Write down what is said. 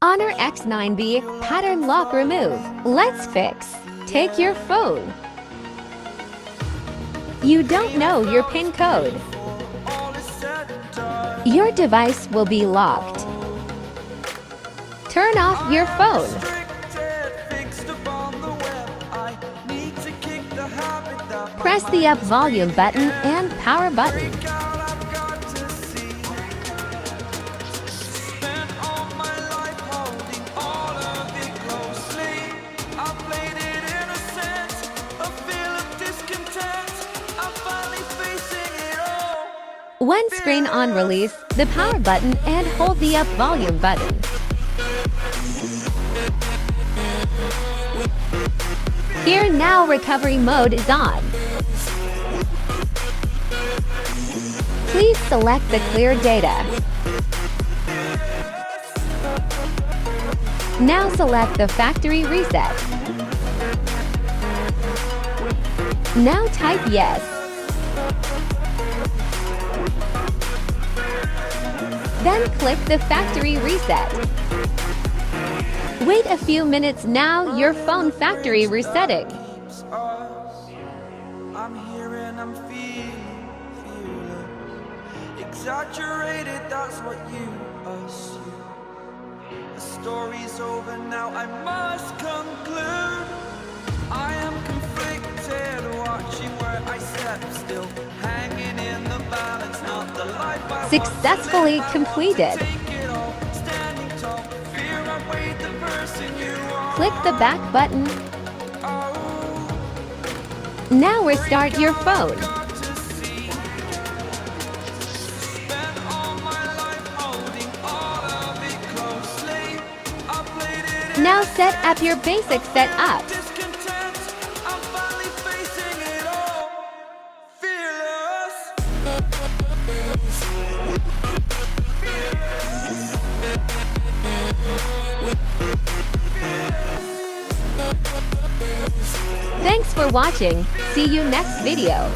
Honor X9B pattern lock remove. Let's fix. Take your phone. You don't know your PIN code. Your device will be locked. Turn off your phone. Press the up volume button and power button. When screen on, release the power button and hold the up volume button. Here now recovery mode is on. Please select the clear data. Now select the factory reset. Now type yes. Then click the factory reset. Wait a few minutes, now your phone factory resetting. I'm here and I'm feeling exaggerated, that's what you assume. The story's over now, I must conclude. I am conflicted, watching where I step still, hanging in the balance, not the life I Successfully completed. Click the back button. Now restart your phone. Now set up your basic setup. Thanks for watching. See you next video.